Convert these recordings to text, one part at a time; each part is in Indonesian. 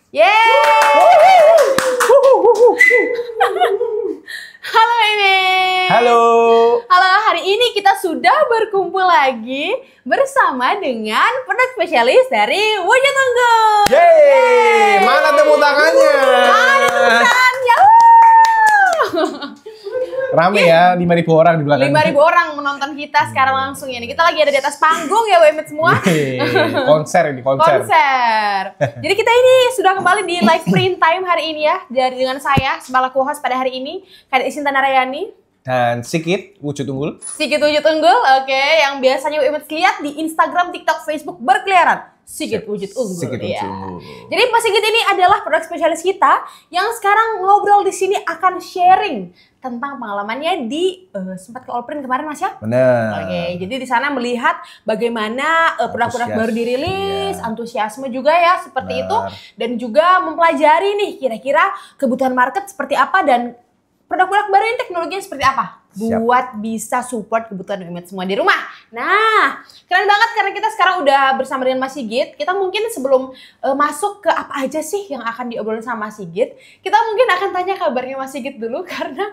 Yeay! Halo Meme. Halo. Halo, hari ini kita sudah berkumpul lagi bersama dengan produk spesialis dari Wujud Unggul. Yeay! Mana tepuk tangannya? Ada tepuk tangan, Rame ya, 5.000 orang di belakang. 5.000 orang menonton kita sekarang langsung ya. Kita lagi ada di atas panggung ya Wemet semua. Konser ini, konser. Jadi kita ini sudah kembali di live print time hari ini ya. Dengan saya sebagai co-host pada hari ini, Kadek Sinta Narayani. Dan Sigit, Wujud Unggul. Sigit Wujud Unggul, oke. Yang biasanya Wemet lihat di Instagram, TikTok, Facebook berkeliaran. Sigit Wujud Unggul. Sigit Wujud ya. Unggul. Jadi Pak Sigit ini adalah produk spesialis kita yang sekarang ngobrol di sini akan sharing tentang pengalamannya di sempat ke Allprint kemarin Mas ya? Benar. Oke, jadi di sana melihat bagaimana produk-produk baru dirilis, iya. Antusiasme juga ya seperti Benar. itu, dan juga mempelajari nih kira-kira kebutuhan market seperti apa dan produk-produk baru ini teknologinya seperti apa. Siap. Buat bisa support kebutuhan Wemet semua di rumah. Nah, keren banget karena kita sekarang udah bersama dengan Mas Sigit. Kita mungkin sebelum masuk ke apa aja sih yang akan diobrolin sama Mas Sigit, kita mungkin akan tanya kabarnya Mas Sigit dulu karena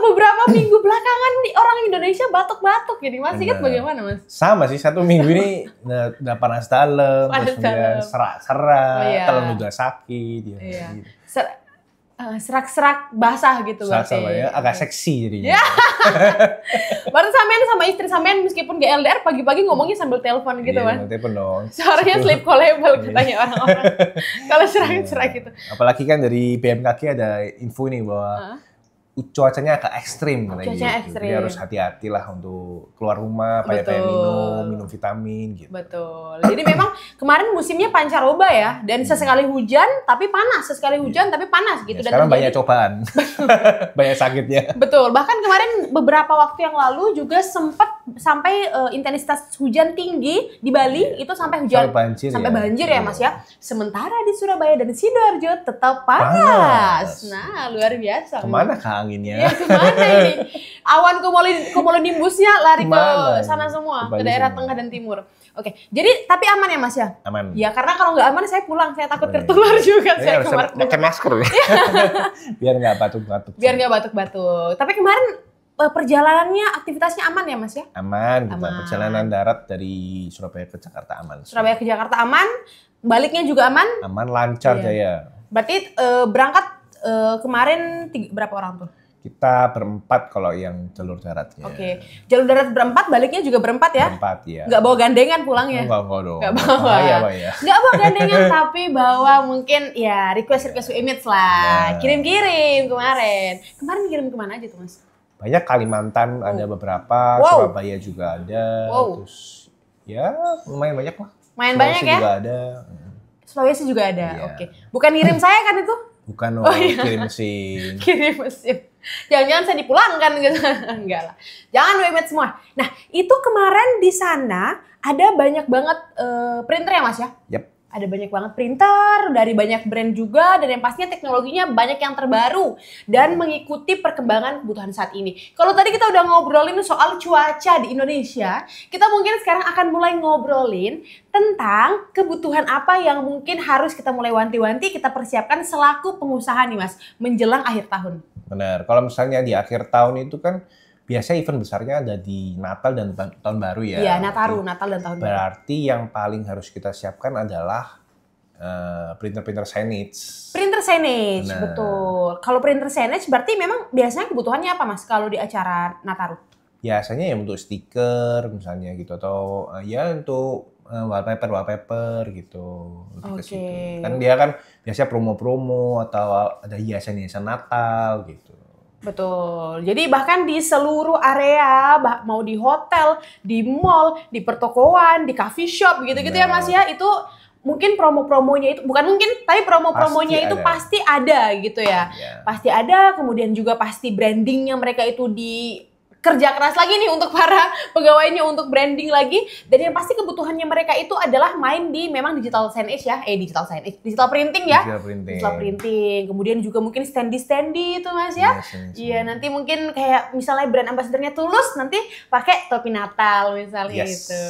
beberapa minggu belakangan nih orang Indonesia batuk-batuk. Jadi Mas Sigit bagaimana Mas? Sama sih, 1 minggu ini udah panas dalam, terus kemudian serak-serak, telan juga sakit. Iya. Serak-serak basah gitu berarti. Ya, agak seksi jadinya. Ya. Baru sampean sama istri sampean meskipun gak LDR pagi-pagi ngomongnya sambil telepon gitu kan. Iya, telepon dong. Suaranya sleep callable katanya orang-orang. Kalau serak-serak gitu. Apalagi kan dari BMKG ada info nih bahwa cuacanya agak ekstrim katanya gitu. Ekstrim. Jadi harus hati-hati lah untuk keluar rumah, banyak minum vitamin gitu. Betul. Jadi memang kemarin musimnya pancaroba ya, dan sesekali hujan tapi panas, sesekali hujan tapi panas gitu. Ya, sekarang banyak cobaan, banyak sakitnya. Betul. Bahkan kemarin beberapa waktu yang lalu juga sempat sampai intensitas hujan tinggi di Bali itu sampai hujan sampai banjir ya Mas ya. Sementara di Surabaya dan Sidoarjo tetap panas. Nah, luar biasa. Kemana anginnya? Ya, kemana ini? Awan cumulonimbusnya lari ke sana semua, ke daerah tengah dan timur. Oke, jadi tapi aman ya Mas ya? Aman. Ya karena kalau nggak aman saya pulang, saya takut tertular juga. Saya harus pakai masker ya. Biar nggak batuk-batuk. Biar nggak batuk-batuk. Tapi kemarin perjalanannya, aktivitasnya aman ya Mas ya? Aman. Perjalanan darat dari Surabaya ke Jakarta aman. Surabaya ke Jakarta aman, baliknya juga aman? Aman, lancar Jaya. Berarti berangkat kemarin berapa orang tuh? Kita berempat kalau yang jalur daratnya. Oke. Jalur darat berempat, baliknya juga berempat ya? Berempat ya. Nggak bawa gandengan pulangnya? Enggak dong. Nggak bawa. Nggak bawa gandengan, tapi bawa mungkin ya request image lah. Kirim-kirim kemarin. Kemarin kirim kemana aja tuh Mas? Banyak, Kalimantan ada beberapa, Surabaya juga ada. Terus ya lumayan banyak lah. Lumayan banyak ya? Juga ada. Sulawesi juga ada. Iya. Oke. Bukan ngirim saya kan itu? Bukan kirim mesin. Kirim mesin. Jangan-jangan saya dipulangkan gitu. Enggak lah. Jangan Wemet semua. Nah, itu kemarin di sana ada banyak banget printer ya Mas ya? Yap. Ada banyak banget printer dari banyak brand juga, dan yang pastinya teknologinya banyak yang terbaru dan mengikuti perkembangan kebutuhan saat ini. Kalau tadi kita udah ngobrolin soal cuaca di Indonesia, kita mungkin sekarang akan mulai ngobrolin tentang kebutuhan apa yang mungkin harus kita mulai wanti-wanti, kita persiapkan selaku pengusaha nih Mas, menjelang akhir tahun. Benar, kalau misalnya di akhir tahun itu kan biasanya event besarnya ada di Natal dan Tahun Baru ya. Iya, Natal dan Tahun Baru. Berarti yang paling harus kita siapkan adalah printer signage. Printer signage, betul. Kalau printer signage berarti memang biasanya kebutuhannya apa Mas kalau di acara Nataru? Biasanya ya untuk stiker misalnya gitu, atau ya untuk wallpaper gitu. Oke. Kan dia kan biasanya promo-promo atau ada hiasan-hiasan Natal gitu. Betul. Jadi bahkan di seluruh area, mau di hotel, di mall, di pertokoan, di coffee shop gitu-gitu ya Mas ya, itu mungkin promo-promonya itu, bukan mungkin, tapi promo-promonya itu pasti ada gitu ya. Pasti ada, kemudian juga pasti brandingnya mereka itu kerja keras lagi nih untuk para pegawainya untuk branding lagi, dan yang pasti kebutuhannya mereka itu adalah main di memang digital signage ya, digital printing ya, digital printing, kemudian juga mungkin standy itu Mas ya, iya nanti mungkin kayak misalnya brand ambassadornya Tulus nanti pakai topi Natal misalnya itu,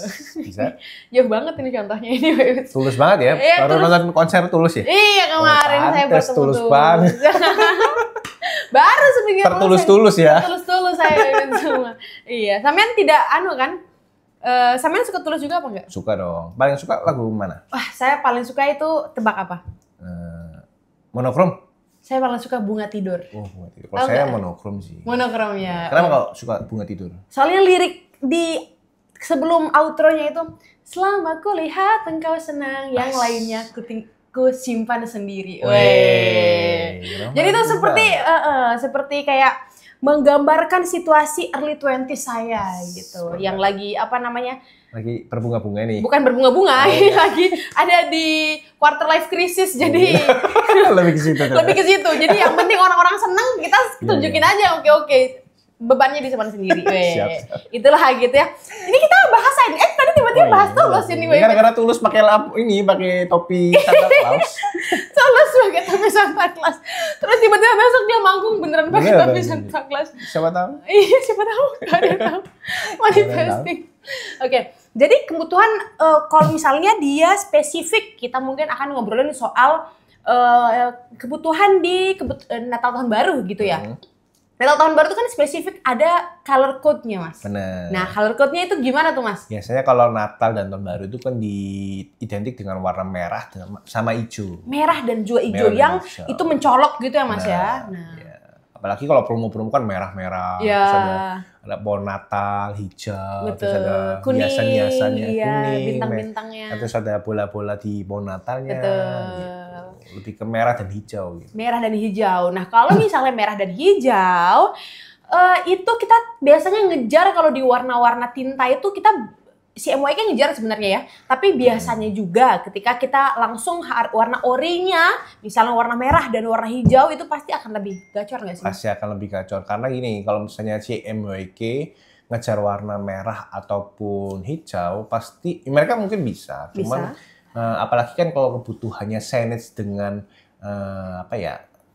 bisa. Jauh banget ini contohnya ini. Tulus banget ya, baru nonton konser Tulus ya? Iya kemarin saya bertemu Tulus banget. Baru seminggu tertulus-tulus ya. Tertulus saya itu semua. Iya, sampean tidak kan? Sampean suka Tulus juga apa enggak? Suka dong. Paling suka lagu mana? Wah, saya paling suka itu tebak apa? Monokrom. Saya paling suka Bunga Tidur. Oh, Bunga Tidur. Kalau saya monokrom sih. Monokrom ya. Kenapa kau suka Bunga Tidur? Soalnya lirik di sebelum outro-nya itu, selama kulihat engkau senang, yang lainnya ku simpan sendiri. Jadi itu seperti kayak menggambarkan situasi early 20 saya gitu. Yang lagi lagi berbunga-bunga nih. Bukan berbunga-bunga, lagi ada di quarter life crisis. Jadi lebih ke situ. Jadi yang penting orang-orang seneng, kita tunjukin aja oke. Bebannya disimpan sendiri. Siap. Itulah gitu ya. Ini kita bahasain. Tadi tiba-tiba bahas Tulus ini. Karena Tulus pakai topi Santa Claus. Tulus pakai topi Santa Claus. Terus tiba-tiba besok dia manggung beneran pakai topi Santa Claus. Siapa tahu? Iya, siapa tahu. Gak ada yang tahu. Manifesting. Oke. Jadi kebutuhan kalau misalnya dia spesifik, kita mungkin akan ngobrolin soal kebutuhan di Natal tahun baru gitu ya. Natal tahun baru itu kan spesifik ada color code-nya, Mas. Benar. Nah, color code-nya itu gimana tuh, Mas? Biasanya kalau Natal dan tahun baru itu kan identik dengan warna merah sama hijau. Merah dan juga hijau yang itu mencolok gitu ya, Mas ya. Nah. Ya. Apalagi kalau promo-promo kan merah-merah. Ya. Terus ada pohon Natal hijau, betul. Terus ada kuning, hiasan-hiasannya kuning, bintang-bintangnya. Terus ada bola-bola di pohon Natalnya. Betul. Gitu. Lebih ke merah dan hijau. Gitu. Merah dan hijau. Nah, kalau misalnya merah dan hijau, itu kita biasanya ngejar kalau di warna-warna tinta itu kita si MYK ngejar sebenarnya ya. Tapi biasanya juga ketika kita langsung warna orinya, misalnya warna merah dan warna hijau itu pasti akan lebih gacor nggak sih? Pasti akan lebih gacor. Karena gini, kalau misalnya si MYK ngejar warna merah ataupun hijau, pasti mereka mungkin bisa. Cuman apalagi kan kalau kebutuhannya signage dengan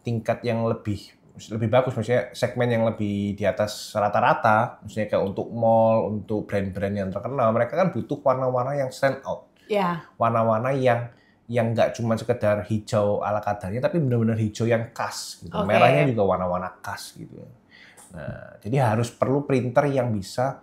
tingkat yang lebih bagus, maksudnya segmen yang lebih di atas rata-rata, maksudnya kayak untuk mall, untuk brand-brand yang terkenal, mereka kan butuh warna-warna yang stand out. Yeah. Warna-warna yang nggak cuma sekedar hijau ala kadarnya, tapi benar-benar hijau yang khas. Gitu. Okay. Merahnya juga warna-warna khas gitu. Nah, jadi harus perlu printer yang bisa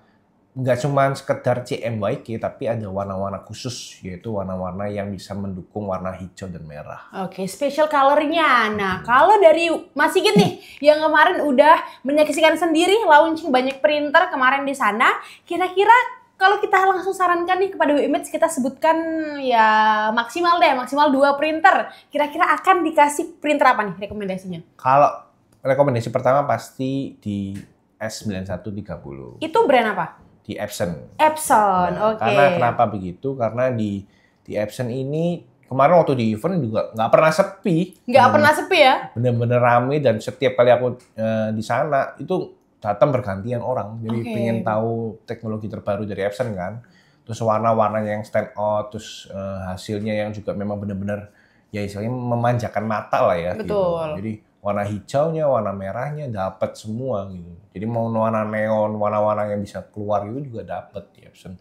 nggak cuma sekedar CMYK, tapi ada warna-warna khusus, yaitu warna-warna yang bisa mendukung warna hijau dan merah. Oke, special color-nya. Nah, kalau dari Mas Sigit nih, yang kemarin udah menyaksikan sendiri launching banyak printer kemarin di sana, kira-kira kalau kita langsung sarankan nih kepada WIMAGE, kita sebutkan ya maksimal 2 printer. Kira-kira akan dikasih printer apa nih rekomendasinya? Kalau rekomendasi pertama pasti di S9130. Itu brand apa? Di Epson. Oke. Karena kenapa begitu? Karena di Epson ini kemarin waktu di event juga nggak pernah sepi. Nggak pernah sepi ya? Bener-bener rame dan setiap kali aku di sana itu datang bergantian orang. Jadi pengen tahu teknologi terbaru dari Epson kan. Terus warna-warnanya yang stand out, terus hasilnya yang juga memang bener-bener ya istilahnya memanjakan mata lah ya. Betul. Gitu. Jadi warna hijaunya, warna merahnya dapat semua gitu. Jadi mau warna neon, warna-warna yang bisa keluar itu juga dapat di Epson.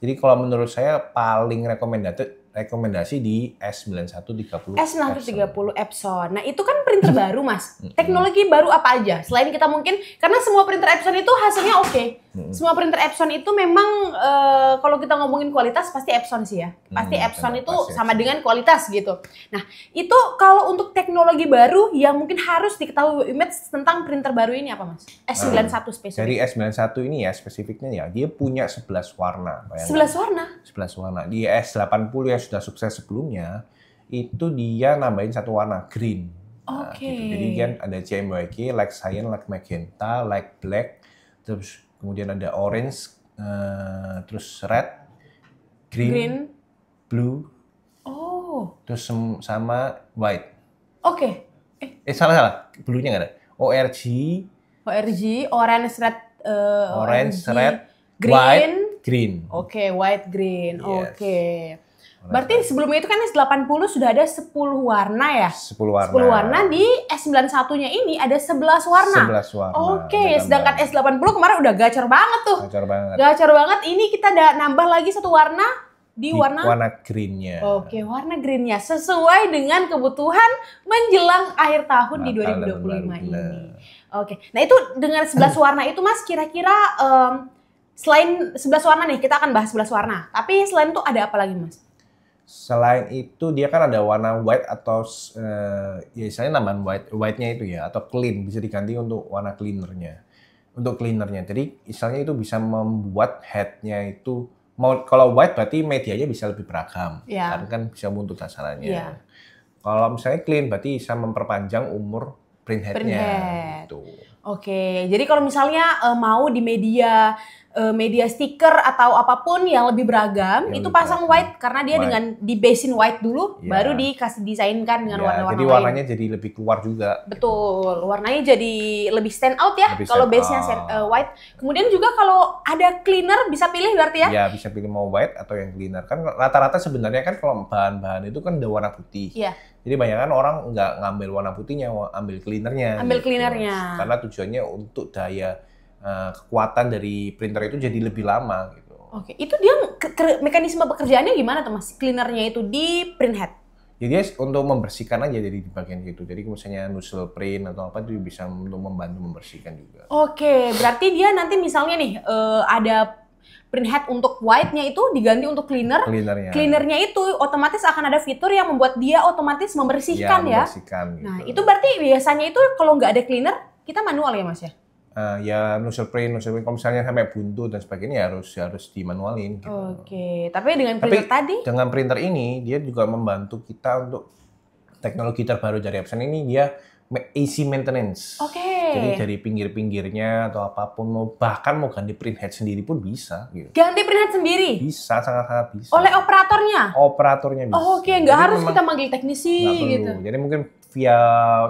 Jadi kalau menurut saya paling rekomendasi di S9130. S9130 Epson. Nah, itu kan printer baru, Mas. Teknologi baru apa aja? Selain kita mungkin, karena semua printer Epson itu hasilnya oke. Semua printer Epson itu memang, kalau kita ngomongin kualitas, pasti Epson sih ya. Pasti Epson itu sama dengan kualitas gitu. Nah, itu kalau untuk teknologi baru yang mungkin harus diketahui WIMAGE tentang printer baru ini apa, Mas? S91 spesifik. Dari S91 ini ya, spesifiknya ya, dia punya 11 warna. 11 warna? 11 warna. Di S80 yang sudah sukses sebelumnya, itu dia nambahin satu warna, green. Oke. Gitu. Jadi kan ada CMYK, like cyan, like magenta, like black, terus kemudian ada orange, terus red, green, blue, terus sama white. Oke. Salah. Blue-nya nggak ada. ORG, orange, red, orange, red, green, white, green. Oke, white, green. Yes. Oke. Berarti sebelumnya itu kan S80 sudah ada 10 warna ya? 10 warna. 10 warna, di S91-nya ini ada 11 warna. 11 warna. Oke, sedangkan S80 kemarin udah gacor banget tuh. Gacor banget. Gacor banget. Ini kita ada nambah lagi satu warna di warna green-nya. Oke, warna green-nya sesuai dengan kebutuhan menjelang akhir tahun di 2025 ini. Oke. Nah, itu dengan 11 warna itu Mas, kira-kira selain 11 warna nih, kita akan bahas 11 warna. Tapi selain itu ada apa lagi, Mas? Selain itu dia kan ada warna white atau ya istilahnya nambahan white-nya itu ya, atau clean, bisa diganti untuk warna cleanernya. Untuk cleanernya. Jadi istilahnya itu bisa membuat head-nya itu kalau white berarti medianya bisa lebih beragam. Yeah. Kan bisa untuk dasarannya. Yeah. Kalau misalnya clean berarti bisa memperpanjang umur print head-nya. Gitu. Oke, jadi kalau misalnya mau di media stiker atau apapun yang lebih beragam, itu pasang white karena dia dengan di basin white dulu, baru dikasih desainkan dengan warna-warna jadi warnanya jadi lebih keluar juga. Betul, warnanya jadi lebih stand out ya kalau base-nya white. Kemudian juga kalau ada cleaner bisa pilih berarti ya? Ya, bisa pilih mau white atau yang cleaner. Kan rata-rata sebenarnya kan kalau bahan-bahan itu kan udah warna putih. Iya. Jadi banyak kan orang nggak ngambil warna putihnya, ambil cleanernya. Ambil cleanernya. Karena tujuannya untuk daya kekuatan dari printer itu jadi lebih lama gitu. Oke, itu dia mekanisme pekerjaannya gimana tuh Mas? Cleanernya itu di print head? Jadi untuk membersihkan aja jadi di bagian itu. Jadi misalnya nozzle print atau apa itu bisa untuk membantu membersihkan juga. Oke, berarti dia nanti misalnya nih ada print head untuk white-nya itu diganti untuk cleanernya. Cleanernya itu otomatis akan ada fitur yang membuat dia otomatis membersihkan ya. Membersihkan, gitu. Nah, itu berarti biasanya itu kalau nggak ada cleaner, kita manual ya Mas ya? Ya nozzle print kalau misalnya sampai buntu dan sebagainya harus dimanualin. Gitu. Oke, tapi dengan printer dengan printer ini dia juga membantu kita untuk teknologi terbaru dari Epson ini, dia easy maintenance. Oke. Jadi dari pinggir-pinggirnya atau apapun bahkan mau ganti print head sendiri pun bisa. Gitu. Ganti print head sendiri? Bisa, sangat-sangat bisa. Oleh operatornya? Operatornya bisa. Oke, nggak harus kita manggil teknisi gitu. Jadi mungkin via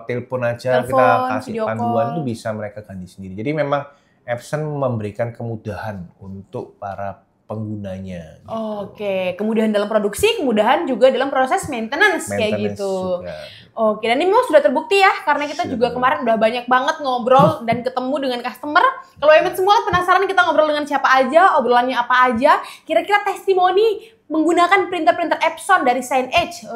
telepon aja kita kasih panduan itu bisa mereka ganti sendiri. Jadi memang Epson memberikan kemudahan untuk para penggunanya. Gitu. Oke, kemudahan dalam produksi, kemudahan juga dalam proses maintenance kayak gitu. Juga. Oke, dan ini memang sudah terbukti ya, karena kita juga kemarin udah banyak banget ngobrol dan ketemu dengan customer. Kalau Emmet semua penasaran kita ngobrol dengan siapa aja, obrolannya apa aja, kira-kira testimoni menggunakan printer-printer Epson dari SignEdge,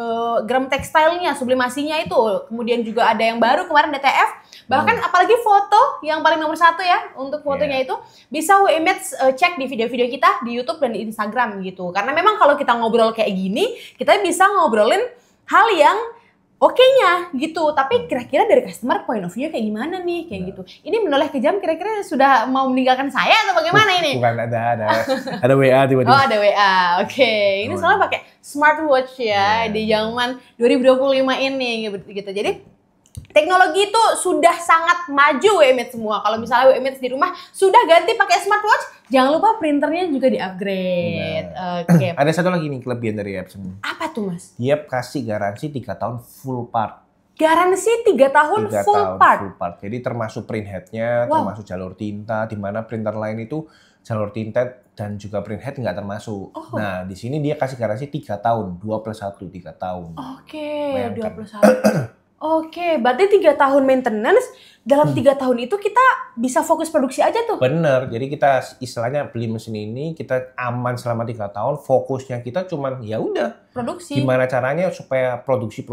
Gram Textile-nya, sublimasinya itu, kemudian juga ada yang baru kemarin DTF, bahkan apalagi foto yang paling nomor 1 ya, untuk fotonya itu bisa Emmet cek di video-video kita di YouTube dan di Instagram gitu. Karena memang kalau kita ngobrol kayak gini, kita bisa ngobrolin hal yang oke-nya gitu, tapi kira-kira dari customer point of view kayak gimana nih, kayak gitu. Ini menoleh ke jam, kira-kira sudah mau meninggalkan saya atau bagaimana ini? Bukan, ada WA tiba-tiba. Oh, ada WA, oke. Ini soalnya pakai smartwatch ya di zaman 2025 ini gitu. Jadi teknologi itu sudah sangat maju WMET semua. Kalau misalnya WMET di rumah sudah ganti pakai smartwatch, jangan lupa printernya juga di-upgrade. Oke. Ada satu lagi nih kelebihan dari Epson. Apa tuh, Mas? Dia kasih garansi 3 tahun full part. Garansi 3 tahun full part. Jadi termasuk print head-nya, termasuk jalur tinta, di mana printer lain itu jalur tinta dan juga print head nggak termasuk. Nah, di sini dia kasih garansi 3 tahun, 2+1, 3 tahun. Oke, 2+1. Oke, berarti 3 tahun maintenance, dalam 3 tahun itu kita bisa fokus produksi aja tuh? Bener, jadi kita istilahnya beli mesin ini, kita aman selama 3 tahun, fokusnya kita cuman ya udah produksi. Gimana caranya supaya produksi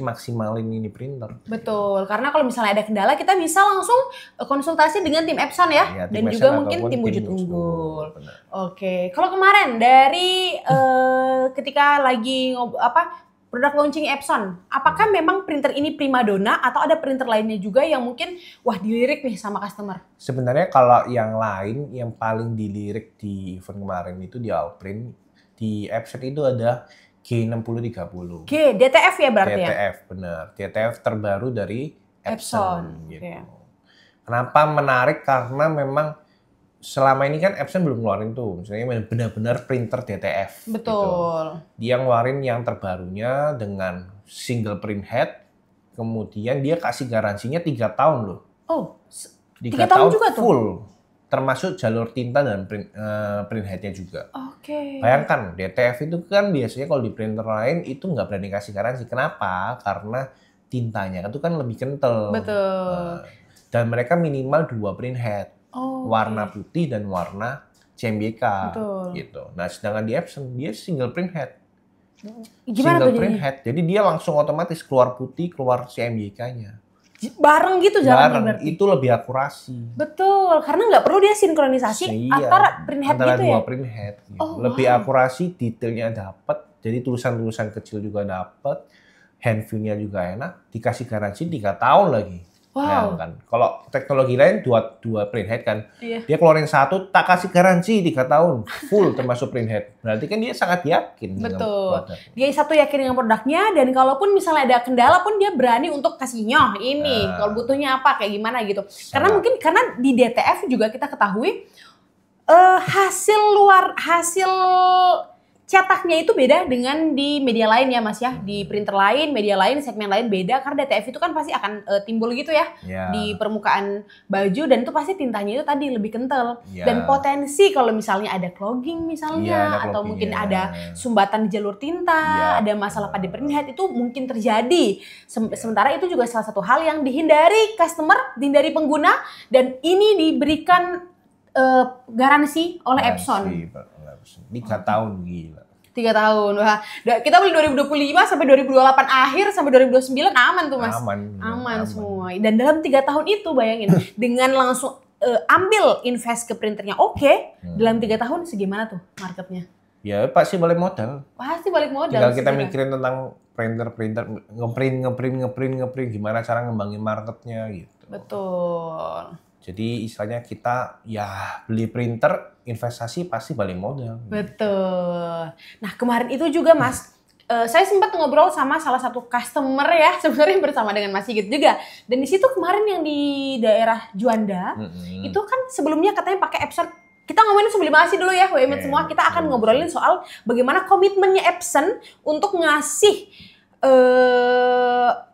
maksimalin ini printer. Betul, karena kalau misalnya ada kendala, kita bisa langsung konsultasi dengan tim Epson ya, dan juga mungkin tim Wujud Unggul. Oke, kalau kemarin dari ketika lagi produk launching Epson, apakah memang printer ini primadona atau ada printer lainnya juga yang mungkin dilirik nih sama customer? Sebenarnya kalau yang lain yang paling dilirik di event kemarin itu di Allprint, di Epson itu ada G6030. DTF ya berarti ya? DTF, benar. DTF terbaru dari Epson. Gitu. Okay. Kenapa menarik? Karena memang selama ini kan Epson belum ngeluarin tuh, misalnya benar-benar printer DTF. Betul. Gitu. Dia ngeluarin yang terbarunya dengan single print head, kemudian dia kasih garansinya 3 tahun loh. Oh, 3 tahun juga full. tuh? termasuk jalur tinta dan print headnya juga. Oke. Bayangkan DTF itu kan biasanya kalau di printer lain itu nggak berani kasih garansi. Kenapa? Karena tintanya itu kan lebih kental. Betul. Dan mereka minimal 2 print head, warna Oke. putih dan warna CMYK Betul. gitu. Nah, sedangkan di Epson dia single print head. Gimana Single tuh print jadinya? head. Jadi dia langsung otomatis keluar putih, keluar CMYK-nya. Bareng gitu jalannya Bareng, berarti? itu lebih akurasi. Betul, karena nggak perlu dia sinkronisasi antara print head antara gitu dua ya? print head. Gitu. Oh, Lebih wow. akurasi, detailnya dapat. Jadi tulisan-tulisan kecil juga dapat. Hand view-nya juga enak. Dikasih garansi 3 tahun lagi. Wow. Kan. Kalau teknologi lain dua print head kan, Iya. dia keluarin 1 tak kasih garansi 3 tahun full termasuk print head. Berarti kan dia sangat yakin. Betul. Dia satu yakin dengan produknya dan kalaupun misalnya ada kendala pun dia berani untuk kasih nyoh ini. Kalau butuhnya apa kayak gimana gitu. Karena mungkin karena di DTF juga kita ketahui hasil cetaknya itu beda dengan di media lain ya Mas ya. Di printer lain, media lain, segmen lain beda. Karena DTF itu kan pasti akan timbul gitu ya. Di permukaan baju dan itu pasti tintanya itu tadi lebih kental. Dan potensi kalau misalnya ada clogging misalnya. Atau mungkin ada sumbatan di jalur tinta. Ada masalah pada print head itu mungkin terjadi. Sementara itu juga salah satu hal yang dihindari customer, dihindari pengguna. Dan ini diberikan garansi oleh Epson. 3 tahun gila. 3 tahun. Wah, kita beli 2025 sampai 2028 akhir sampai 2029 aman tuh Mas. Aman semua. Dan dalam 3 tahun itu bayangin dengan langsung ambil invest ke printernya dalam 3 tahun segimana tuh marketnya? Ya pasti balik modal. Pasti balik modal. Tinggal kita mikirin tentang printer ngeprint gimana cara ngembangin marketnya gitu. Betul. Jadi istilahnya kita ya beli printer, investasi pasti balik modal. Betul. Nah kemarin itu juga Mas, saya sempat ngobrol sama salah satu customer ya, sebenarnya bersama dengan Mas Sigit juga. Dan di situ kemarin yang di daerah Juanda, itu kan sebelumnya katanya pakai Epson. Kita ngomongin sublimasi dulu ya, WMED semua. Kita akan ngobrolin soal bagaimana komitmennya Epson untuk ngasih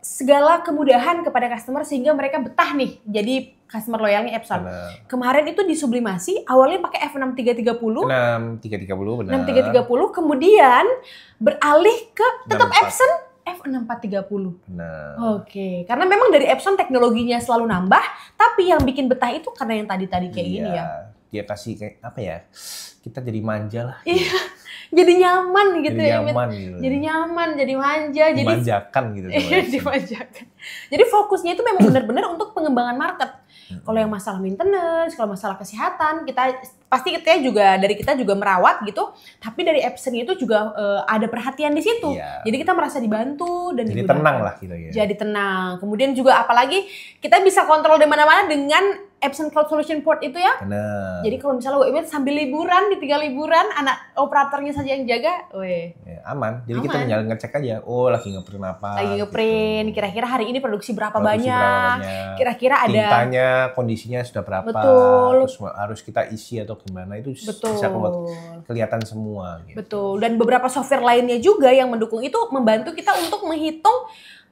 segala kemudahan kepada customer sehingga mereka betah nih jadi customer loyalnya Epson. Kemarin itu di sublimasi awalnya pakai F6330. 6330 benar. 6330 kemudian beralih ke tetap Epson F6430. Benar. Oke, karena memang dari Epson teknologinya selalu nambah, tapi yang bikin betah itu karena yang tadi-tadi kayak gini ya. Dia kasih kayak apa ya? Kita jadi manja lah. Iya. Jadi nyaman gitu jadi ya. Nyaman gitu. Jadi nyaman, jadi manja, dimanjakan gitu. Iya, dimanjakan. Jadi fokusnya itu memang benar-benar untuk pengembangan market. Kalau yang masalah maintenance, kalau masalah kesehatan, kita juga merawat gitu. Tapi dari Epson itu juga ada perhatian di situ. Iya. Jadi kita merasa dibantu dan jadi digunakan. tenang lah gitu ya. Jadi tenang. Kemudian juga apalagi kita bisa kontrol di mana-mana dengan Epson Cloud Solution Port itu ya. Benar. Jadi kalau misalnya WMED sambil liburan, ditinggal liburan, anak operatornya saja yang jaga, ya, aman. Jadi aman. kita tinggal ngecek aja, lagi ngeprint apa. Lagi ngeprint, gitu. kira-kira hari ini produksi berapa banyak. Kira-kira ada tintanya, kondisinya sudah berapa. Betul. Terus harus kita isi atau gimana itu bisa kelihatan semua. Gitu. Betul. Dan beberapa software lainnya juga yang mendukung itu membantu kita untuk menghitung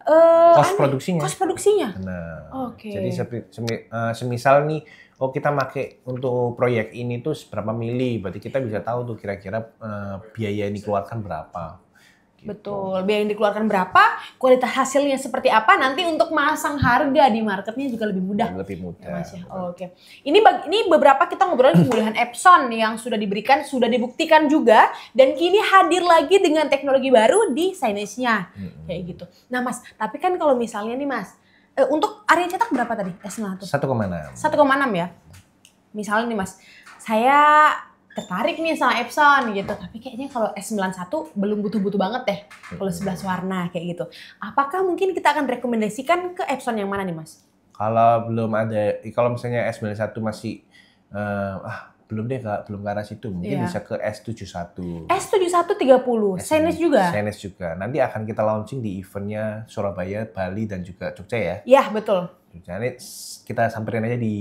cost produksinya. Nah, oke. Jadi semisal nih, kita pakai untuk proyek ini tuh berapa mili, berarti kita bisa tahu tuh kira-kira biaya yang dikeluarkan berapa. Gitu. Betul, biaya yang dikeluarkan berapa, kualitas hasilnya seperti apa, nanti untuk masang harga di marketnya juga lebih mudah. Lebih mudah. Ya, Mas, ya? Oke. Ini beberapa kita ngobrolin kemudahan Epson yang sudah diberikan, sudah dibuktikan juga, dan kini hadir lagi dengan teknologi baru di signage-nya. Kayak gitu. Nah Mas, tapi kan kalau misalnya nih Mas, untuk area cetak berapa tadi? S900? 1,6. 1,6 ya? Misalnya nih Mas, saya tertarik nih sama Epson gitu, tapi kayaknya kalau S91 belum butuh-butuh banget deh kalau 11 warna kayak gitu. Apakah mungkin kita akan rekomendasikan ke Epson yang mana nih Mas? Kalau belum ada, kalau misalnya S91 masih belum deh Kak, belum ke arah situ, mungkin bisa ke S71. S71 30, signage juga? Signage juga, nanti akan kita launching di eventnya Surabaya, Bali, dan juga Jogja ya? Iya, betul. Jadi kita samperin aja di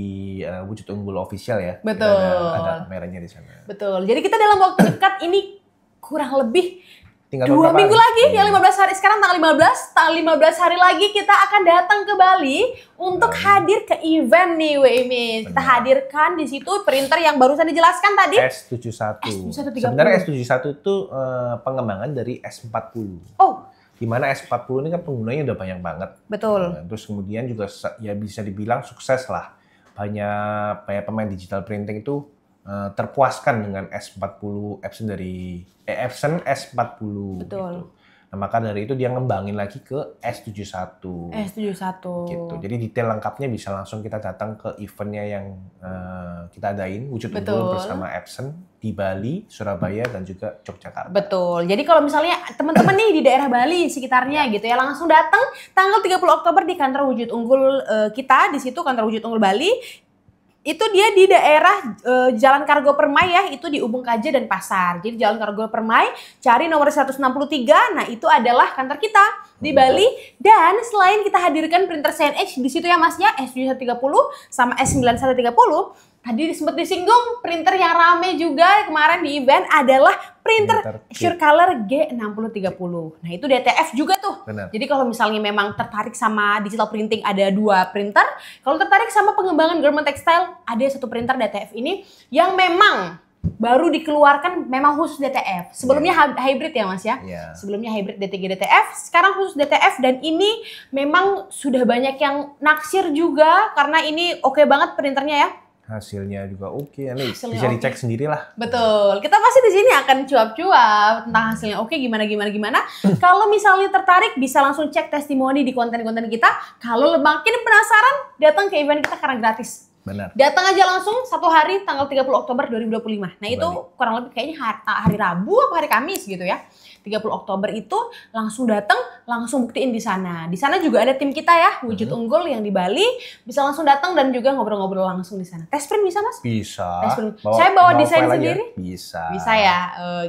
Wujud Unggul Official ya. Betul. Ada kameranya di sana. Betul. Jadi kita dalam waktu dekat ini kurang lebih tinggal 2 beberapa minggu hari. lagi, ya 15 hari. Sekarang tanggal 15 hari lagi kita akan datang ke Bali untuk hadir ke event nih WIMIS. Kita hadirkan di situ printer yang barusan dijelaskan tadi. S71. S7130. Sebenarnya S71 itu pengembangan dari S40. Oh, Di mana S40 ini kan penggunanya udah banyak banget. betul. Terus kemudian juga ya bisa dibilang sukses lah. Banyak pemain digital printing itu terpuaskan dengan S40 Epson S40 Betul. gitu. Nah, maka dari itu dia ngembangin lagi ke S71. S71. Gitu. Jadi detail lengkapnya bisa langsung kita datang ke eventnya yang kita adain Wujud Betul. Unggul bersama Epson di Bali, Surabaya dan juga Yogyakarta. Betul. Jadi kalau misalnya teman-teman nih di daerah Bali sekitarnya gitu ya, langsung datang tanggal 30 Oktober di kantor Wujud Unggul kita di situ, kantor Wujud Unggul Bali. Itu dia di daerah Jalan Kargo Permai ya, itu di Ubung Kaja dan Pasar. Jadi Jalan Kargo Permai, cari nomor 163, nah itu adalah kantor kita di Bali. Dan selain kita hadirkan printer CNH di situ ya Mas ya, S7130 sama S9130, tadi sempat disinggung printer yang rame juga kemarin di event adalah printer SureColor G6030. Nah itu DTF juga tuh. Benar. Jadi kalau misalnya memang tertarik sama digital printing ada 2 printer. Kalau tertarik sama pengembangan garment textile ada 1 printer DTF ini yang memang baru dikeluarkan memang khusus DTF. Sebelumnya hybrid ya Mas ya. Sebelumnya hybrid D3 DTF, sekarang khusus DTF dan ini memang sudah banyak yang naksir juga karena ini oke banget printernya ya. Hasilnya juga oke, ini Hasilnya bisa dicek sendiri lah. Betul. Kita pasti di sini akan cuap-cuap tentang hasilnya oke gimana. Kalau misalnya tertarik bisa langsung cek testimoni di konten-konten kita. Kalau makin penasaran datang ke event kita karena gratis. Benar. Datang aja langsung 1 hari tanggal 30 Oktober 2025. Nah itu kurang lebih kayaknya hari Rabu apa hari Kamis gitu ya. 30 Oktober itu langsung datang, langsung buktiin di sana. Di sana juga ada tim kita ya, Wujud Unggul yang di Bali. Bisa langsung datang dan juga ngobrol-ngobrol langsung di sana. Tes print bisa Mas? Bisa. Saya bawa desain sendiri? Bisa. Bisa ya,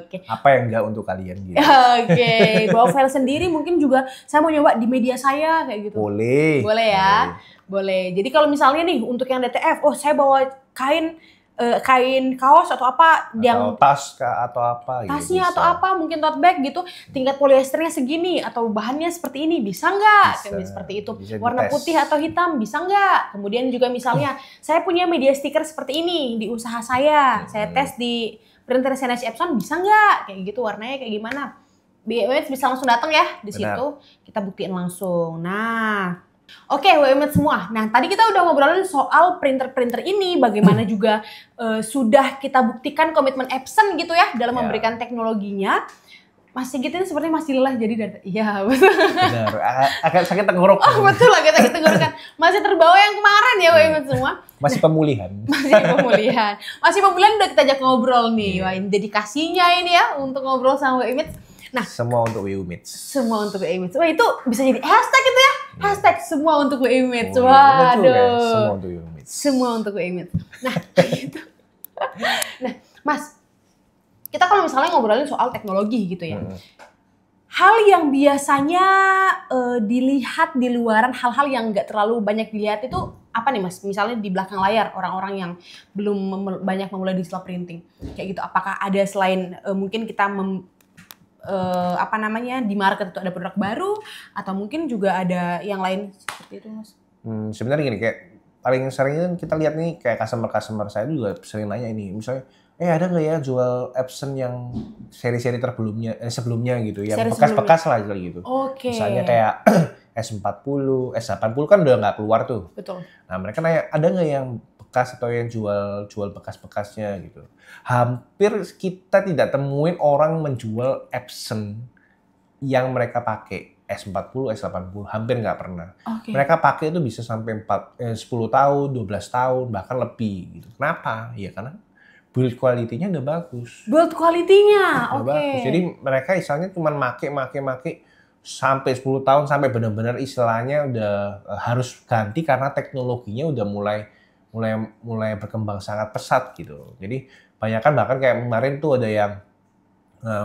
oke. Apa yang enggak untuk kalian gitu? Oke, bawa file sendiri mungkin juga saya mau nyoba di media saya kayak gitu. Boleh. Boleh ya, boleh. Jadi kalau misalnya nih untuk yang DTF, oh saya bawa kain kaos atau apa atau yang tas atau apa gitu. Tasnya atau apa mungkin tote bag gitu, tingkat polyesternya segini atau bahannya seperti ini bisa nggak? Kayak seperti itu. Warna putih atau hitam bisa nggak? Kemudian juga misalnya saya punya media stiker seperti ini di usaha saya tes di printer CNH Epson bisa nggak? Kayak gitu warnanya kayak gimana? WIMIS bisa langsung datang ya di situ kita buktiin langsung. Nah. Oke, WIMIS semua. Nah, tadi kita udah ngobrolin soal printer-printer ini, bagaimana juga sudah kita buktikan komitmen Epson gitu ya dalam memberikan teknologinya. Mas Sigit ini sepertinya masih lelah jadi iya betul. Benar, agak sakit tenggorokan. Oh betul, agak sakit tenggorokan. Masih terbawa yang kemarin ya WIMIS semua. Masih pemulihan. Masih pemulihan udah kita ajak ngobrol nih. Wah, ini dedikasinya ini ya untuk ngobrol sama WIMIS. Nah, semua untuk WIMIS. Semua untuk WIMIS. Wah, itu bisa jadi hashtag itu ya. Hashtag semua untuk WIMIS. Waduh. Semua untuk WIMIS. Semua untuk WIMIS. Nah, gitu. Nah, Mas, kita kalau misalnya ngobrolin soal teknologi gitu ya. Hal yang biasanya dilihat di luaran, hal-hal yang nggak terlalu banyak dilihat itu apa nih Mas? Misalnya di belakang layar orang-orang yang belum banyak memulai digital printing. Kayak gitu. Apakah ada selain mungkin kita di market itu ada produk baru atau mungkin juga ada yang lain seperti itu Mas? Sebenarnya gini, kayak paling sering kan kita lihat nih kayak customer saya juga sering nanya ini, misalnya ada nggak ya jual Epson yang seri-seri sebelumnya gitu, yang bekas-bekas lah gitu. Misalnya kayak S40, S80 kan udah nggak keluar tuh. Betul. Nah mereka nanya ada nggak yang bekas atau yang jual bekas-bekasnya gitu. Hampir kita tidak temuin orang menjual Epson yang mereka pakai S40, S80, hampir nggak pernah. Mereka pakai itu bisa sampai 10 tahun, 12 tahun, bahkan lebih gitu. Kenapa? Ya karena build quality-nya udah bagus. Build quality-nya, bagus. Jadi mereka misalnya cuma make sampai 10 tahun, sampai benar-benar istilahnya udah harus ganti karena teknologinya udah mulai berkembang sangat pesat gitu. Jadi bahkan kayak kemarin tuh ada yang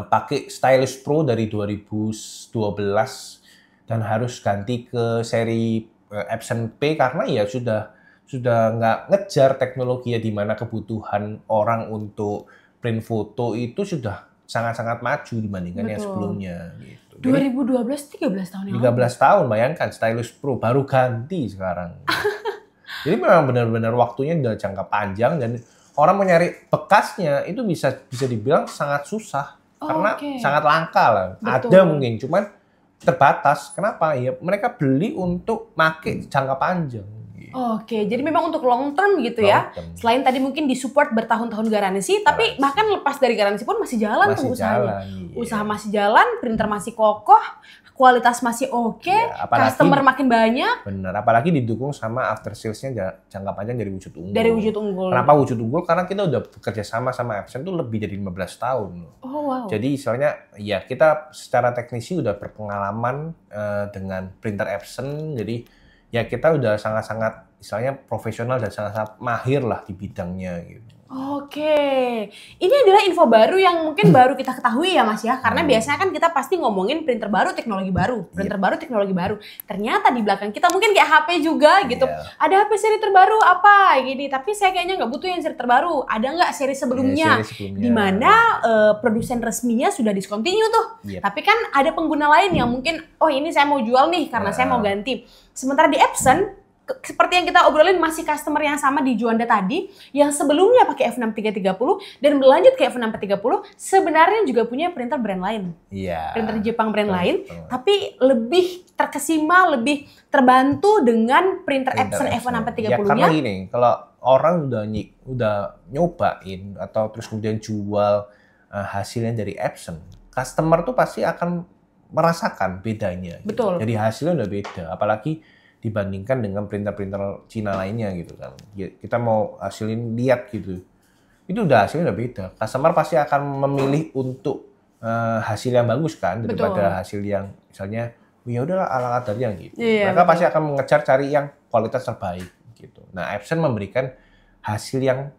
pakai Stylus Pro dari 2012 dan harus ganti ke seri Epson P karena ya sudah nggak ngejar teknologi ya, di mana kebutuhan orang untuk print foto itu sudah sangat-sangat maju dibandingkan yang Betul. sebelumnya gitu. Jadi 2012 13 tahun yang 13 tahun, bayangkan Stylus Pro baru ganti sekarang. Jadi memang benar-benar waktunya udah jangka panjang dan orang mau nyari bekasnya itu bisa dibilang sangat susah karena Oke. sangat langka lah. Betul. Ada mungkin, cuman terbatas. Kenapa? Ya mereka beli untuk make jangka panjang. Gitu. Oke, jadi memang untuk long term gitu ya. Long term. Selain tadi mungkin disupport bertahun-tahun garansi, tapi Garansi. bahkan lepas dari garansi pun masih jalan tuh Masih usahanya. jalan. Iya. Usaha masih jalan, printer masih kokoh, kualitas masih oke, Ya, apalagi- customer makin banyak. Bener, apalagi didukung sama after sales-nya jangka panjang dari wujud unggul. Dari wujud unggul. Kenapa wujud unggul? Karena kita udah bekerja sama Epson tuh lebih dari 15 tahun. Oh wow. Jadi istilahnya ya kita secara teknisi udah berpengalaman dengan printer Epson. Jadi ya kita udah sangat-sangat istilahnya profesional dan sangat-sangat mahir lah di bidangnya gitu. Oke, ini adalah info baru yang mungkin baru kita ketahui ya Mas ya, karena biasanya kan kita pasti ngomongin printer baru, teknologi baru, printer baru, teknologi baru. Ternyata di belakang kita mungkin kayak HP juga gitu, Iya. ada HP seri terbaru apa gini, tapi saya kayaknya nggak butuh yang seri terbaru, ada nggak seri sebelumnya, Seri sebelumnya. di mana produsen resminya sudah discontinue tuh. Yep. Tapi kan ada pengguna lain yang mungkin, oh ini saya mau jual nih karena saya mau ganti. Sementara di Epson, seperti yang kita obrolin masih customer yang sama di Juanda tadi, yang sebelumnya pakai F6330 dan berlanjut ke F6430, sebenarnya juga punya printer brand lain. Iya. Printer Jepang brand lain, Betul. tapi lebih terkesima, lebih terbantu dengan printer Epson Ya karena F6430-nya. gini, kalau orang udah nyobain atau terus kemudian jual hasilnya dari Epson, customer tuh pasti akan merasakan bedanya. Gitu. Betul. Jadi hasilnya udah beda, apalagi dibandingkan dengan printer-printer Cina lainnya gitu kan. Ya, kita mau hasilin lihat gitu. Itu udah hasilnya udah beda. Customer pasti akan memilih untuk hasil yang bagus kan daripada Betul. hasil yang misalnya ya udahlah ala kadarnya gitu. Iya, Mereka betul. pasti akan mengejar cari yang kualitas terbaik gitu. Nah, Epson memberikan hasil yang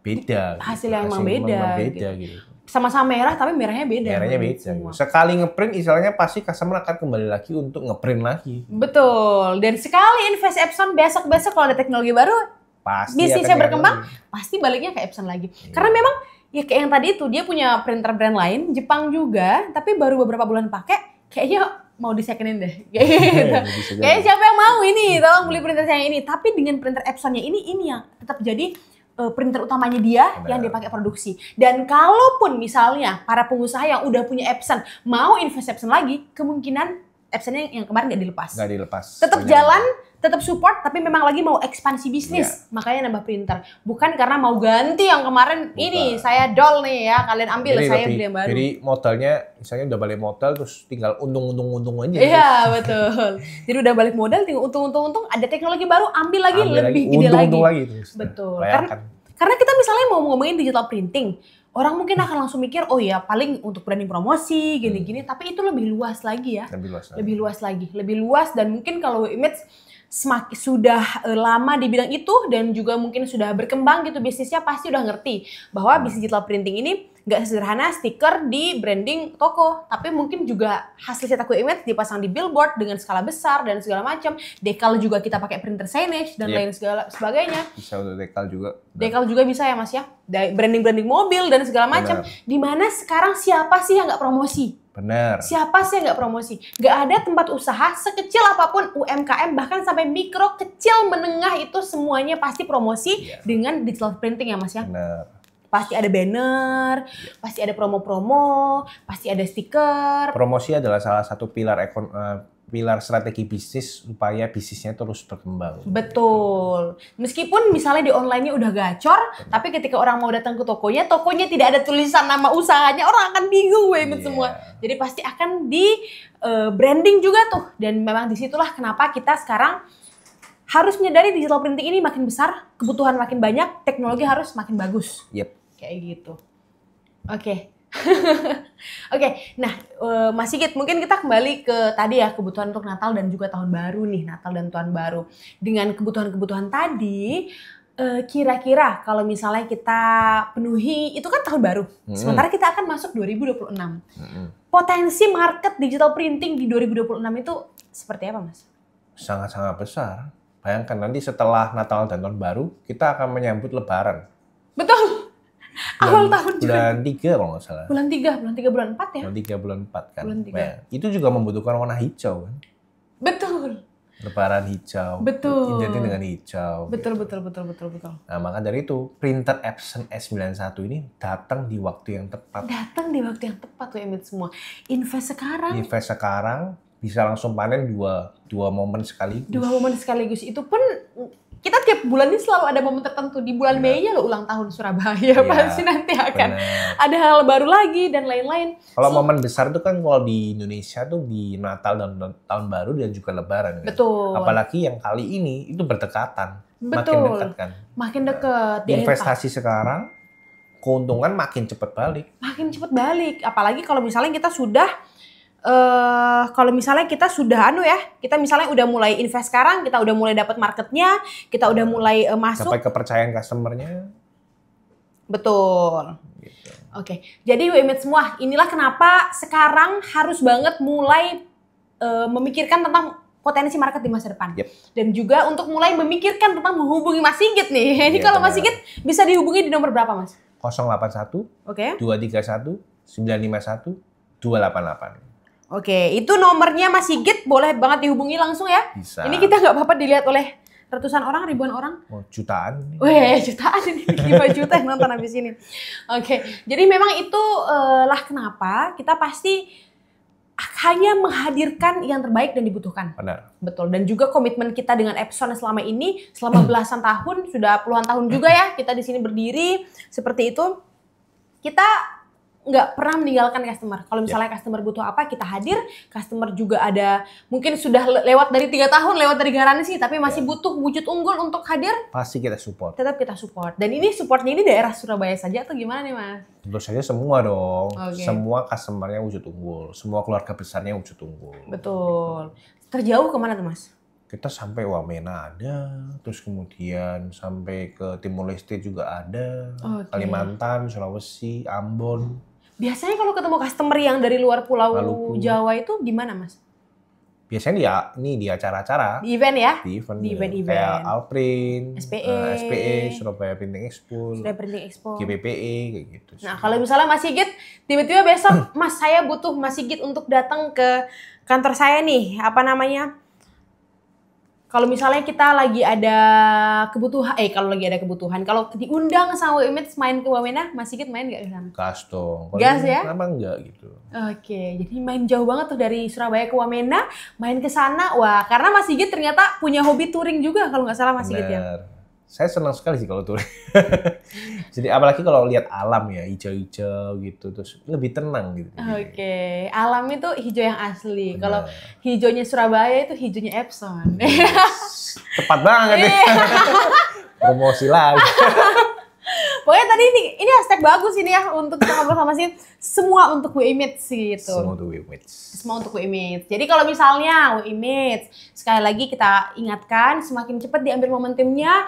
beda. Hasil gitu. yang emang beda, beda gitu. Sama-sama merah, tapi merahnya beda. Merahnya beda. Semua. Gitu. Sekali ngeprint istilahnya pasti customer akan kembali lagi untuk ngeprint lagi. Betul. Dan sekali invest Epson, besok-besok kalau ada teknologi baru, Pasti bisnisnya akan berkembang, lagi. pasti baliknya ke Epson lagi. Iya. Karena memang ya kayak yang tadi itu, dia punya printer brand lain, Jepang juga, tapi baru beberapa bulan pakai, kayaknya mau disekenin deh. Kayak gitu. Bisa jadi. Kayak siapa yang mau ini, tolong beli printer saya ini. Tapi dengan printer Epsonnya ini yang tetap jadi printer utamanya dia Benar. yang dipakai produksi. Dan kalaupun misalnya para pengusaha yang udah punya Epson mau invest Epson lagi, kemungkinan Epsonnya yang kemarin nggak dilepas. Nggak dilepas. Tetap Banyak. jalan, tetap support, tapi memang lagi mau ekspansi bisnis. Makanya nambah printer. Bukan karena mau ganti yang kemarin, Bukan. ini saya dol nih ya, kalian ambil, Jadi saya lebih- beli yang baru. Jadi modalnya misalnya udah balik modal terus tinggal untung aja. Iya, betul. Jadi udah balik modal, tinggal untung, ada teknologi baru, ambil lagi Ambil lebih gede lagi. untung lagi terus. Betul. Bayangkan. Karena kita misalnya mau ngomongin digital printing, orang mungkin akan langsung mikir, oh ya paling untuk branding promosi, gini-gini. Tapi itu lebih luas lagi ya. Lebih luas. Lebih luas lagi. Lebih luas dan mungkin kalau image semakin sudah lama di bidang itu dan juga mungkin sudah berkembang gitu bisnisnya, pasti udah ngerti bahwa bisnis digital printing ini nggak sederhana stiker di branding toko, tapi mungkin juga hasil cetak image dipasang di billboard dengan skala besar dan segala macam. Dekal juga kita pakai printer signage dan Yep. lain sebagainya. Bisa untuk dekal juga. Dekal juga bisa ya Mas ya, branding mobil dan segala macam. Dimana sekarang siapa sih yang nggak promosi? Benar. Siapa sih yang nggak promosi? Nggak ada tempat usaha sekecil apapun UMKM bahkan sampai mikro, kecil, menengah itu semuanya pasti promosi Iya. dengan digital printing ya Mas ya. Benar. Pasti ada banner, pasti ada promo-promo, pasti ada stiker. Promosi adalah salah satu pilar strategi bisnis supaya bisnisnya terus berkembang. Betul. Meskipun misalnya di online-nya udah gacor, tapi ketika orang mau datang ke tokonya tidak ada tulisan nama usahanya, orang akan bingung banget Iya. semua. Jadi pasti akan di branding juga tuh. Dan memang disitulah kenapa kita sekarang harus menyadari digital printing ini makin besar, kebutuhan makin banyak, teknologi harus makin bagus. Yep. Kayak gitu. Oke. Oke, nah Mas Sigit, mungkin kita kembali ke tadi ya, kebutuhan untuk Natal dan juga Tahun Baru nih, Natal dan Tahun Baru. Dengan kebutuhan-kebutuhan tadi, kira-kira kalau misalnya kita penuhi, itu kan Tahun Baru. Sementara kita akan masuk 2026. Potensi market digital printing di 2026 itu seperti apa, Mas? Sangat-sangat besar. Bayangkan nanti setelah Natal dan Tahun Baru, kita akan menyambut Lebaran. Betul. Awal tahun juga. Bulan 3 kalau nggak salah. Bulan 3, bulan 4 ya? Bulan 3, bulan 4 kan. Bulan 3. Nah, itu juga membutuhkan warna hijau kan. Betul. Lebaran hijau. Betul. Identik dengan hijau. Betul, gitu. betul. Nah, maka dari itu printer Epson S91 ini datang di waktu yang tepat. Datang di waktu yang tepat tuh Emit semua. Invest sekarang bisa langsung panen dua momen sekaligus. 2 momen sekaligus. Itu pun kita tiap bulan ini selalu ada momen tertentu. Di bulan Mei ya lo ulang tahun Surabaya. Pasti nanti akan ada hal baru lagi dan lain-lain. Kalau momen besar itu kan kalau di Indonesia tuh di Natal dan Tahun Baru dan juga Lebaran kan. Betul. Apalagi yang kali ini itu berdekatan. Betul. Makin dekat kan. Makin dekat. Investasi sekarang, keuntungan makin cepat balik. Makin cepat balik. Apalagi kalau misalnya kita sudah kita misalnya udah mulai invest sekarang, kita udah mulai dapat marketnya, kita udah mulai masuk. Sampai kepercayaan customer-nya. Betul. Gitu. Oke, jadi WMIT semua, inilah kenapa sekarang harus banget mulai memikirkan tentang potensi market di masa depan. Yep. Dan juga untuk mulai memikirkan tentang menghubungi Mas Sigit nih. Ini kalau Mas Sigit bisa dihubungi di nomor berapa, Mas? 081 231 951 288. Oke, itu nomornya Mas Sigit, boleh banget dihubungi langsung ya. Bisa. Ini kita nggak apa-apa dilihat oleh ratusan orang, ribuan orang. Oh, jutaan. Weh, jutaan ini, 5 juta yang nonton habis ini. Oke, jadi memang itu lah kenapa kita pasti hanya menghadirkan yang terbaik dan dibutuhkan. Benar. Betul, dan juga komitmen kita dengan Epson selama ini, selama belasan tahun, sudah puluhan tahun juga ya, kita di sini berdiri seperti itu. Kita nggak pernah meninggalkan customer. Kalau misalnya customer butuh apa, kita hadir. Customer juga ada, mungkin sudah lewat dari 3 tahun, lewat dari garansi, tapi masih butuh wujud unggul untuk hadir. Pasti kita support. Tetap kita support. Dan ini supportnya ini daerah Surabaya saja atau gimana nih, Mas? Tentu saja semua dong. Okay. Semua customer-nya wujud unggul. Semua keluarga besarnya wujud unggul. Betul. Terjauh kemana tuh, Mas? Kita sampai Wamena ada, terus kemudian sampai ke Timor Leste juga ada, Kalimantan, Sulawesi, Ambon. Biasanya kalau ketemu customer yang dari luar pulau Maluku. Jawa itu di mana, Mas? Biasanya di acara-acara. Di event ya? Di event. Di event. Kayak Alprint, SPE, Surabaya Printing Expo, GPPE, kayak gitu. Nah, kalau misalnya Mas Sigit, tiba-tiba besok, Mas saya butuh Mas Sigit untuk datang ke kantor saya nih, apa namanya? Kalau misalnya kita lagi ada kebutuhan, kalau diundang sama WMIT main ke Wamena, Mas Sigit main nggak ke sana? Gas dong. Gas ya? Kenapa enggak gitu? Oke, jadi main jauh banget tuh dari Surabaya ke Wamena, main ke sana. Wah, karena Mas Sigit ternyata punya hobi touring juga kalau nggak salah Mas Sigit ya. Saya senang sekali sih kalau touring. Jadi apalagi kalau lihat alam ya, hijau-hijau gitu, terus lebih tenang gitu. Oke, alam itu hijau yang asli. Kalau hijaunya Surabaya itu hijaunya Epson. Tepat banget nih. Promosi lagi. Pokoknya tadi ini hashtag bagus ini ya untuk kita ngobrol sama sih. Semua untuk WMIT gitu. Semua untuk WMIT. Semua untuk WMIT. Jadi kalau misalnya WMIT, sekali lagi kita ingatkan semakin cepat diambil momentumnya.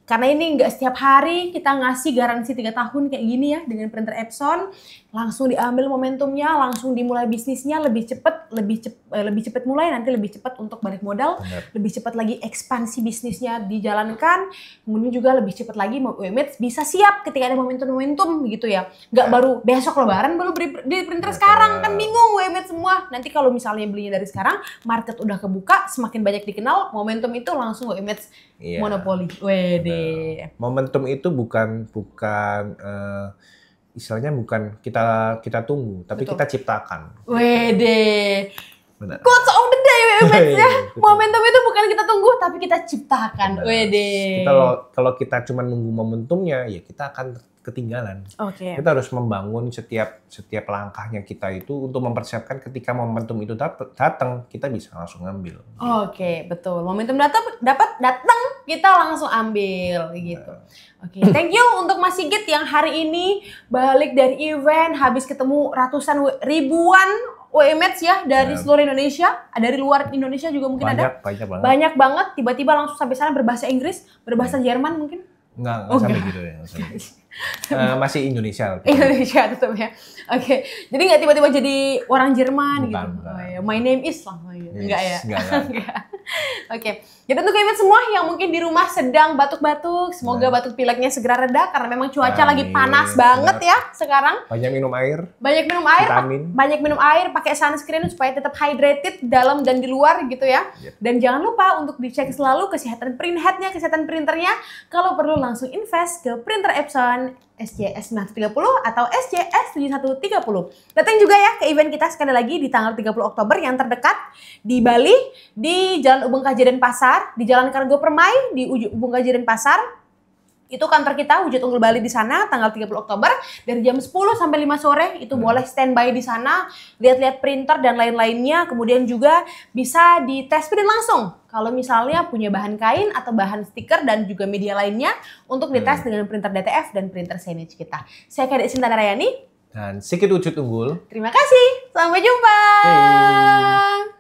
Karena ini nggak setiap hari kita ngasih garansi 3 tahun kayak gini ya dengan printer Epson, langsung diambil momentumnya, langsung dimulai bisnisnya lebih cepat mulai, nanti lebih cepat untuk balik modal, lebih cepat lagi ekspansi bisnisnya dijalankan, kemudian juga lebih cepat lagi WMIT bisa siap ketika ada momentum gitu ya, nggak baru besok Lebaran baru beli printer sekarang, kan bingung WMIT semua. Nanti kalau misalnya belinya dari sekarang, market udah kebuka, semakin banyak dikenal, momentum itu langsung WMIT monopoli. Wede. Momentum itu bukan istilahnya bukan kita tunggu, tapi kita ciptakan. Wede. Quotes of the day WMIT ya. Momentum itu bukan kita tunggu, tapi kita ciptakan. Wede. Kalau kita cuma nunggu momentumnya, ya kita akan ketinggalan. Kita harus membangun setiap langkahnya kita itu untuk mempersiapkan ketika momentum itu datang, kita bisa langsung ambil. Betul. Momentum datang, kita langsung ambil gitu. Thank you untuk Mas Sigit yang hari ini balik dari event, habis ketemu ribuan WMIT ya dari seluruh Indonesia, dari luar Indonesia juga mungkin ada. Banyak banget. Tiba-tiba langsung sampai sana berbahasa Inggris, berbahasa Jerman mungkin. Enggak sampai gitu ya. Masih Indonesia. Indonesia tetap ya. Jadi nggak tiba-tiba jadi orang Jerman gitu. My name is lah. Enggak ya. Oke, jadi untuk Imet semua yang mungkin di rumah sedang batuk-batuk, semoga batuk pileknya segera reda karena memang cuaca lagi panas banget ya sekarang. Banyak minum air. Banyak minum air, vitamin. banyak minum air, pakai sunscreen supaya tetap hydrated dalam dan di luar gitu ya. Dan jangan lupa untuk dicek selalu kesehatan print headnya, kesehatan printernya. Kalau perlu langsung invest ke printer Epson SJS 930 atau SJS 7130. Datang juga ya ke event kita sekali lagi di tanggal 30 Oktober yang terdekat di Bali, di Jalan Ubung Kaji Pasar, di Jalan Kargo Permai, di Ubung Kaji Pasar. Itu kantor kita, Wujud Unggul Bali di sana, tanggal 30 Oktober, dari jam 10 sampai 5 sore, itu boleh standby di sana, lihat-lihat printer dan lain-lainnya, kemudian juga bisa dites print langsung. Kalau misalnya punya bahan kain atau bahan stiker dan juga media lainnya, untuk dites dengan printer DTF dan printer Signage kita. Saya Kadek Sinta Narayani. Dan Sigit Wujud Unggul. Terima kasih, sampai jumpa. Hey.